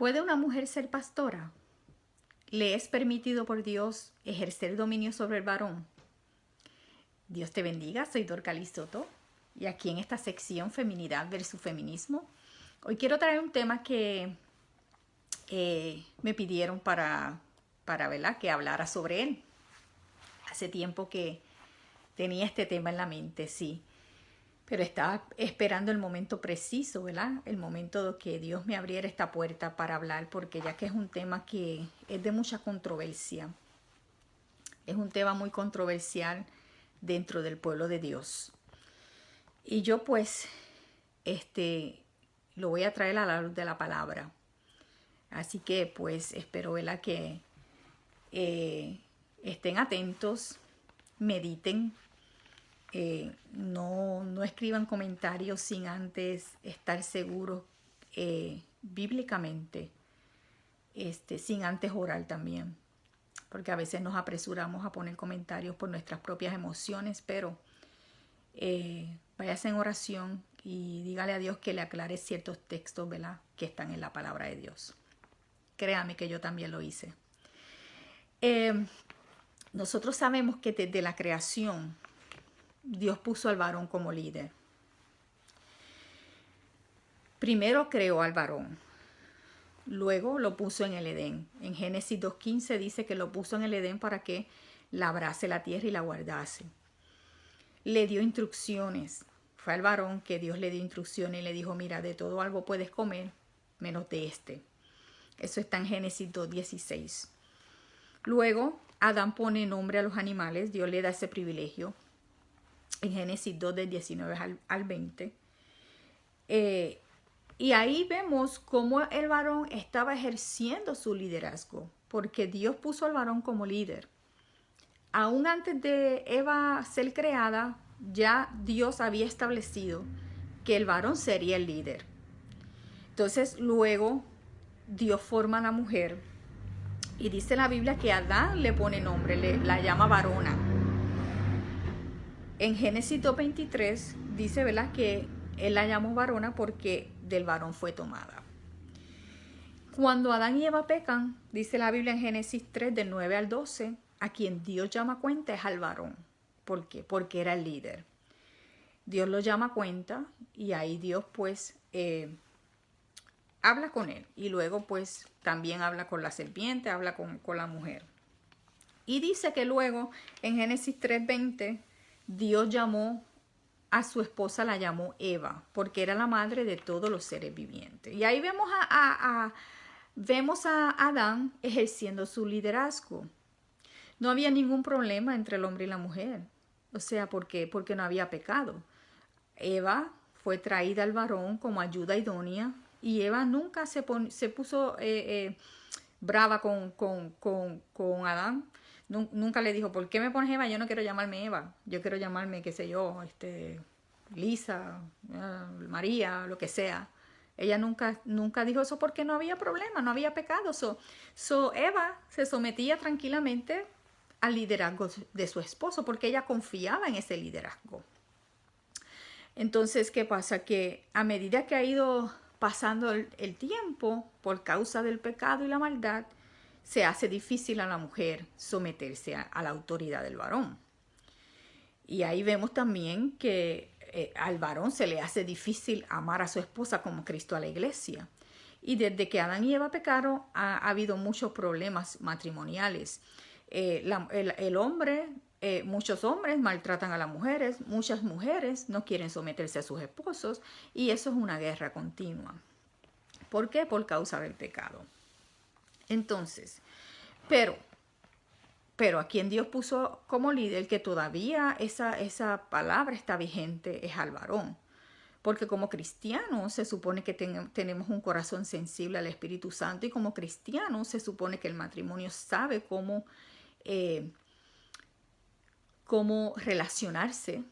¿Puede una mujer ser pastora? ¿Le es permitido por Dios ejercer dominio sobre el varón? Dios te bendiga, soy Dorcalis Soto y aquí en esta sección Feminidad versus Feminismo, hoy quiero traer un tema que me pidieron ¿verdad? Que hablara sobre él. Hace tiempo que tenía este tema en la mente, sí, pero estaba esperando el momento preciso, ¿verdad? El momento que Dios me abriera esta puerta para hablar, porque ya que es un tema que es de mucha controversia, es un tema muy controversial dentro del pueblo de Dios. Y yo pues, lo voy a traer a la luz de la palabra. Así que pues espero, ¿verdad? Que estén atentos, mediten, no escriban comentarios sin antes estar seguros bíblicamente, sin antes orar también, porque a veces nos apresuramos a poner comentarios por nuestras propias emociones, pero váyase en oración y dígale a Dios que le aclare ciertos textos, ¿verdad? Que están en la palabra de Dios. Créame que yo también lo hice. Nosotros sabemos que desde la creación Dios puso al varón como líder. Primero creó al varón, luego lo puso en el Edén. En Génesis 2:15 dice que lo puso en el Edén para que labrase la tierra y la guardase. Le dio instrucciones. Fue al varón que Dios le dio instrucciones y le dijo, mira, de todo algo puedes comer, menos de este. Eso está en Génesis 2:16. Luego, Adán pone nombre a los animales. Dios le da ese privilegio. En Génesis 2, del 19 al 20. Y ahí vemos cómo el varón estaba ejerciendo su liderazgo, porque Dios puso al varón como líder. Aún antes de Eva ser creada, ya Dios había establecido que el varón sería el líder. Entonces luego Dios forma a la mujer y dice la Biblia que Adán le pone nombre, la llama varona. En Génesis 2:23 dice, ¿verdad?, que él la llamó varona porque del varón fue tomada. Cuando Adán y Eva pecan, dice la Biblia en Génesis 3, del 9 al 12, a quien Dios llama cuenta es al varón. ¿Por qué? Porque era el líder. Dios lo llama cuenta y ahí Dios pues habla con él. Y luego pues también habla con la serpiente, habla con la mujer. Y dice que luego en Génesis 3:20 Dios llamó a su esposa, la llamó Eva, porque era la madre de todos los seres vivientes. Y ahí vemos a Adán ejerciendo su liderazgo. No había ningún problema entre el hombre y la mujer. O sea, porque no había pecado. Eva fue traída al varón como ayuda idónea y Eva nunca se puso brava con Adán. Nunca le dijo, ¿por qué me pones Eva? Yo no quiero llamarme Eva. Yo quiero llamarme, qué sé yo, Lisa, María, lo que sea. Ella nunca dijo eso porque no había problema, no había pecado. Eva se sometía tranquilamente al liderazgo de su esposo porque ella confiaba en ese liderazgo. Entonces, ¿qué pasa? Que a medida que ha ido pasando el tiempo, por causa del pecado y la maldad, se hace difícil a la mujer someterse a la autoridad del varón. Y ahí vemos también que al varón se le hace difícil amar a su esposa como Cristo a la iglesia. Y desde que Adán y Eva pecaron, ha habido muchos problemas matrimoniales. Muchos hombres maltratan a las mujeres, muchas mujeres no quieren someterse a sus esposos y eso es una guerra continua. ¿Por qué? Por causa del pecado. Entonces, pero a quien Dios puso como líder, que todavía esa palabra está vigente, es al varón. Porque como cristianos se supone que tenemos un corazón sensible al Espíritu Santo y como cristianos se supone que el matrimonio sabe cómo relacionarse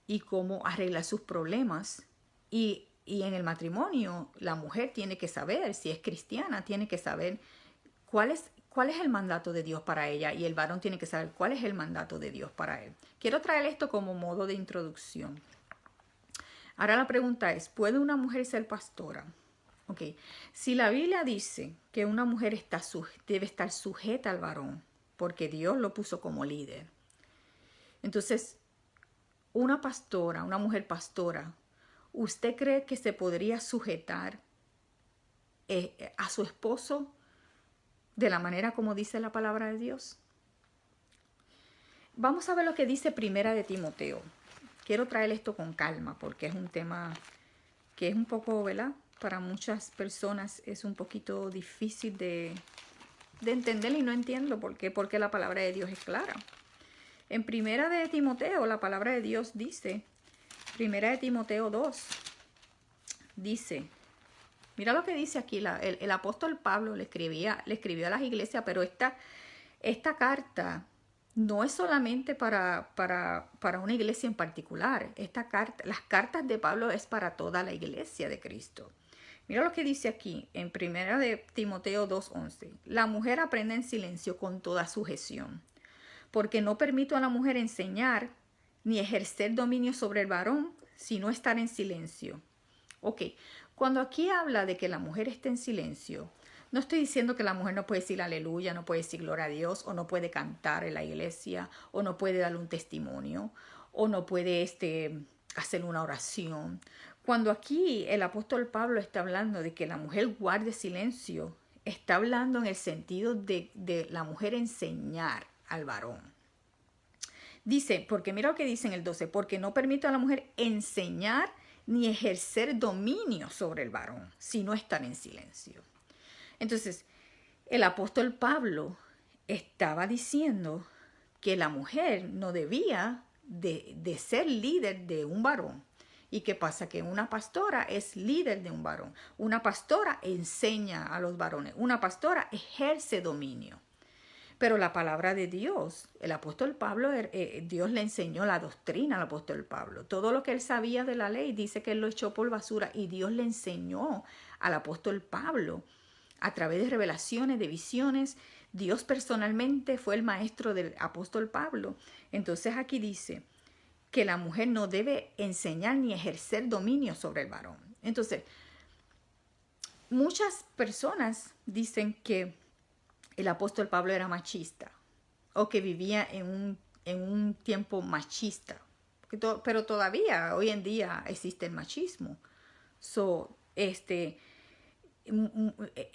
y cómo arreglar sus problemas. Y en el matrimonio la mujer tiene que saber, si es cristiana, tiene que saber cuál es el mandato de Dios para ella y el varón tiene que saber cuál es el mandato de Dios para él. Quiero traer esto como modo de introducción. Ahora la pregunta es, ¿puede una mujer ser pastora? Ok, si la Biblia dice que una mujer debe estar sujeta al varón, porque Dios lo puso como líder, entonces una pastora, una mujer pastora, ¿usted cree que se podría sujetar a su esposo de la manera como dice la palabra de Dios? Vamos a ver lo que dice Primera de Timoteo. Quiero traer esto con calma porque es un tema que es un poco, ¿verdad? Para muchas personas es un poquito difícil de entender y no entiendo porque la palabra de Dios es clara. En Primera de Timoteo, la palabra de Dios dice, Primera de Timoteo 2, dice, mira lo que dice aquí, el apóstol Pablo le escribió a las iglesias, pero esta carta no es solamente para una iglesia en particular. Las cartas de Pablo es para toda la iglesia de Cristo. Mira lo que dice aquí en Primera de Timoteo 2:11. La mujer aprende en silencio con toda sujeción, porque no permito a la mujer enseñar ni ejercer dominio sobre el varón, sino estar en silencio. Ok, cuando aquí habla de que la mujer esté en silencio, no estoy diciendo que la mujer no puede decir aleluya, no puede decir gloria a Dios, o no puede cantar en la iglesia, o no puede darle un testimonio, o no puede hacer una oración. Cuando aquí el apóstol Pablo está hablando de que la mujer guarde silencio, está hablando en el sentido de la mujer enseñar al varón. Dice, porque mira lo que dice en el 12, porque no permito a la mujer enseñar ni ejercer dominio sobre el varón, sino estar en silencio. Entonces, el apóstol Pablo estaba diciendo que la mujer no debía de ser líder de un varón. ¿Y qué pasa? Que una pastora es líder de un varón. Una pastora enseña a los varones. Una pastora ejerce dominio. Pero la palabra de Dios, el apóstol Pablo, Dios le enseñó la doctrina al apóstol Pablo. Todo lo que él sabía de la ley, dice que él lo echó por basura y Dios le enseñó al apóstol Pablo a través de revelaciones, de visiones. Dios personalmente fue el maestro del apóstol Pablo. Entonces aquí dice que la mujer no debe enseñar ni ejercer dominio sobre el varón. Entonces, muchas personas dicen que el apóstol Pablo era machista o que vivía en un tiempo machista. Pero todavía, hoy en día, existe el machismo.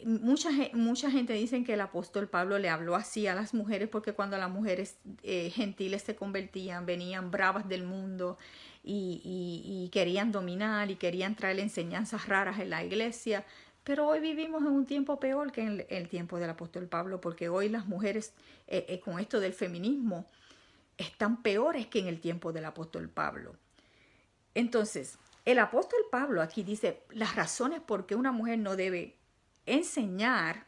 Mucha gente dice que el apóstol Pablo le habló así a las mujeres porque cuando las mujeres gentiles se convertían, venían bravas del mundo y querían dominar y querían traer enseñanzas raras en la iglesia. Pero hoy vivimos en un tiempo peor que en el tiempo del apóstol Pablo, porque hoy las mujeres con esto del feminismo están peores que en el tiempo del apóstol Pablo. Entonces, el apóstol Pablo aquí dice las razones por qué una mujer no debe enseñar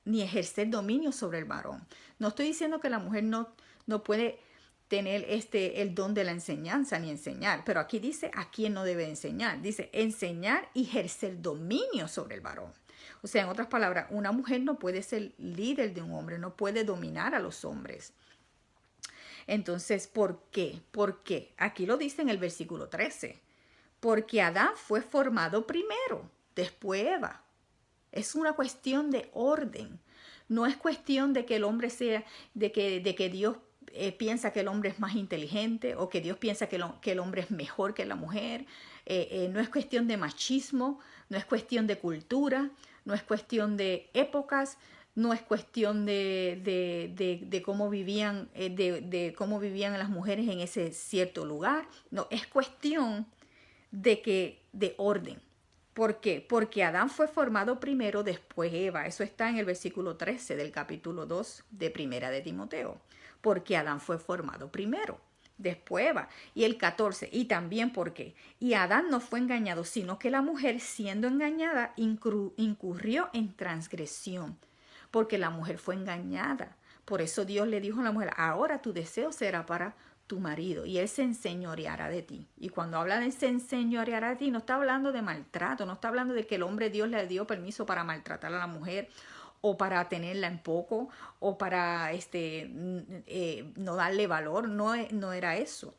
ni ejercer dominio sobre el varón. No estoy diciendo que la mujer no puede tener el don de la enseñanza ni enseñar, pero aquí dice a quién no debe enseñar. Dice enseñar y ejercer dominio sobre el varón. O sea, en otras palabras, una mujer no puede ser líder de un hombre, no puede dominar a los hombres. Entonces, ¿por qué? ¿Por qué? Aquí lo dice en el versículo 13. Porque Adán fue formado primero, después Eva. Es una cuestión de orden. No es cuestión de que el hombre sea, de que Dios piensa que el hombre es más inteligente o que Dios piensa que el hombre es mejor que la mujer. No es cuestión de machismo, no es cuestión de cultura, no es cuestión de épocas, no es cuestión de cómo vivían, de cómo vivían las mujeres en ese cierto lugar. No, es cuestión de orden. ¿Por qué? Porque Adán fue formado primero, después Eva. Eso está en el versículo 13 del capítulo 2 de Primera de Timoteo. Porque Adán fue formado primero, después Eva. Y el 14, y también porque. Y Adán no fue engañado, sino que la mujer, siendo engañada, incurrió en transgresión. Porque la mujer fue engañada. Por eso Dios le dijo a la mujer, ahora tu deseo será para tu marido y él se enseñoreará de ti. Y cuando habla de se enseñoreará de ti, no está hablando de maltrato, no está hablando de que el hombre Dios le dio permiso para maltratar a la mujer o para tenerla en poco o para no darle valor, no era eso,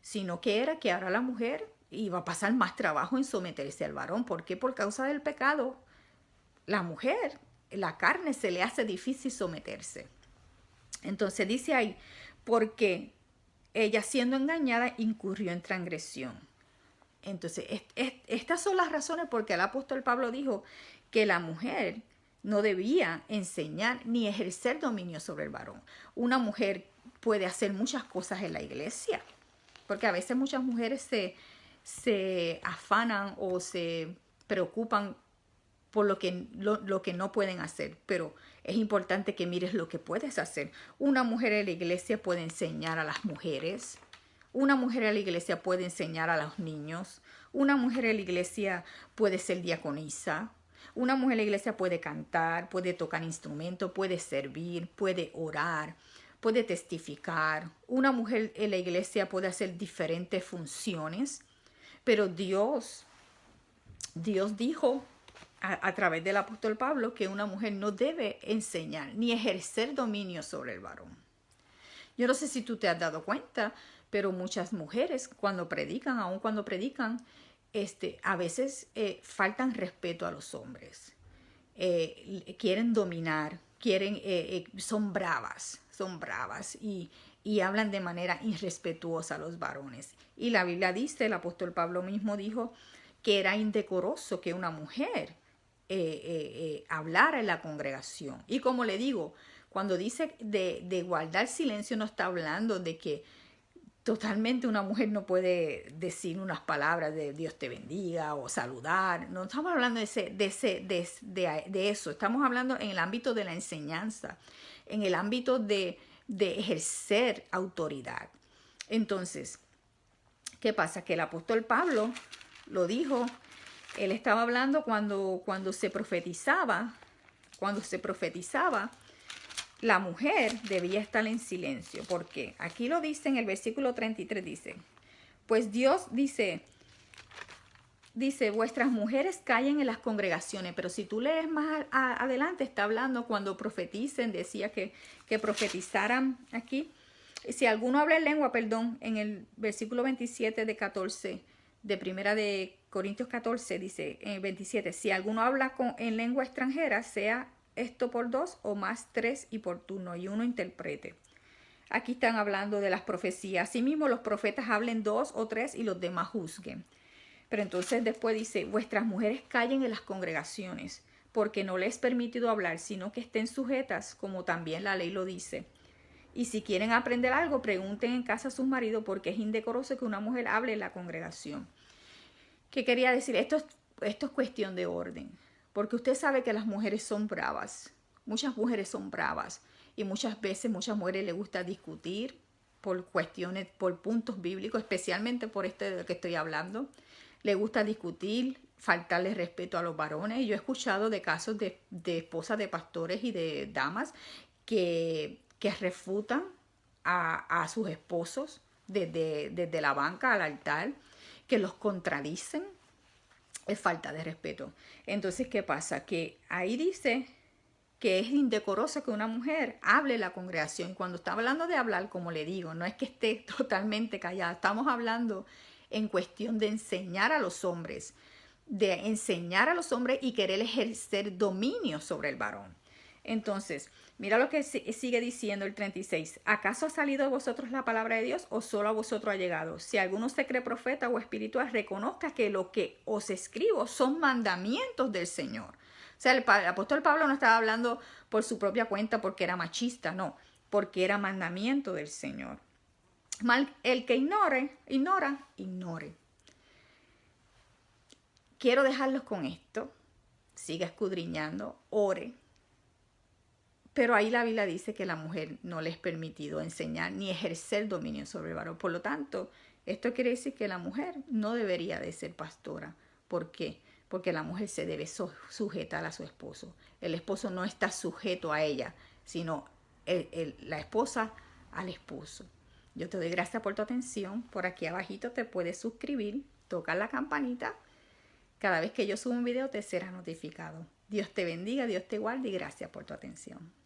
sino que era que ahora la mujer iba a pasar más trabajo en someterse al varón. ¿Por qué? Por causa del pecado. la mujer, la carne se le hace difícil someterse. Entonces dice ahí, porque ella siendo engañada incurrió en transgresión. Entonces, estas son las razones por qué el apóstol Pablo dijo que la mujer no debía enseñar ni ejercer dominio sobre el varón. Una mujer puede hacer muchas cosas en la iglesia, porque a veces muchas mujeres se afanan o se preocupan por lo que no pueden hacer, pero es importante que mires lo que puedes hacer. Una mujer en la iglesia puede enseñar a las mujeres, una mujer en la iglesia puede enseñar a los niños, una mujer en la iglesia puede ser diaconisa, una mujer en la iglesia puede cantar, puede tocar instrumentos, puede servir, puede orar, puede testificar. Una mujer en la iglesia puede hacer diferentes funciones, pero Dios dijo a través del apóstol Pablo que una mujer no debe enseñar ni ejercer dominio sobre el varón. Yo no sé si tú te has dado cuenta, pero muchas mujeres cuando predican, aun cuando predican, a veces faltan respeto a los hombres. Quieren dominar, son bravas y hablan de manera irrespetuosa a los varones. Y la Biblia dice, el apóstol Pablo mismo dijo que era indecoroso que una mujer hablara en la congregación. Y como le digo, cuando dice de guardar silencio, no está hablando de que totalmente una mujer no puede decir unas palabras de Dios te bendiga o saludar. No estamos hablando de eso. Estamos hablando en el ámbito de la enseñanza, en el ámbito de ejercer autoridad. Entonces, ¿qué pasa? Que el apóstol Pablo lo dijo. Él estaba hablando cuando se profetizaba, la mujer debía estar en silencio. ¿Por qué? Aquí lo dice en el versículo 33, pues Dios dice, vuestras mujeres callen en las congregaciones, pero si tú lees más adelante, está hablando cuando profeticen, decía que profetizaran aquí. Si alguno habla en lengua, en el versículo 27 de 14, de primera de Corintios 14, dice en el 27, si alguno habla en lengua extranjera, sea esto por 2 o más 3 y por turno, y uno interprete. Aquí están hablando de las profecías. Asimismo, los profetas hablen 2 o 3 y los demás juzguen. Pero entonces después dice, vuestras mujeres callen en las congregaciones, porque no les es permitido hablar, sino que estén sujetas, como también la ley lo dice. Y si quieren aprender algo, pregunten en casa a sus maridos, porque es indecoroso que una mujer hable en la congregación. ¿Qué quería decir? Esto es cuestión de orden, porque usted sabe que las mujeres son bravas. Muchas mujeres son bravas y muchas veces muchas mujeres les gusta discutir por cuestiones, por puntos bíblicos, especialmente por de lo que estoy hablando. Le gusta discutir, faltarle respeto a los varones. Y yo he escuchado de casos de esposas de pastores y de damas que refutan a sus esposos desde la banca al altar, que los contradicen. Es falta de respeto. Entonces, ¿qué pasa? Que ahí dice que es indecoroso que una mujer hable en la congregación. Y cuando está hablando de hablar, como le digo, no es que esté totalmente callada. Estamos hablando en cuestión de enseñar a los hombres, y querer ejercer dominio sobre el varón. Entonces, mira lo que sigue diciendo el 36. ¿Acaso ha salido de vosotros la palabra de Dios o solo a vosotros ha llegado? Si alguno se cree profeta o espiritual, reconozca que lo que os escribo son mandamientos del Señor. O sea, el apóstol Pablo no estaba hablando por su propia cuenta porque era machista, no, porque era mandamiento del Señor. El que ignore. Quiero dejarlos con esto. Siga escudriñando, ore. Pero ahí la Biblia dice que a la mujer no le es permitido enseñar ni ejercer dominio sobre el varón. Por lo tanto, esto quiere decir que la mujer no debería de ser pastora. ¿Por qué? Porque la mujer se debe sujetar a su esposo. El esposo no está sujeto a ella, sino la esposa al esposo. Yo te doy gracias por tu atención. Por aquí abajito te puedes suscribir, tocar la campanita. Cada vez que yo subo un video te será notificado. Dios te bendiga, Dios te guarde y gracias por tu atención.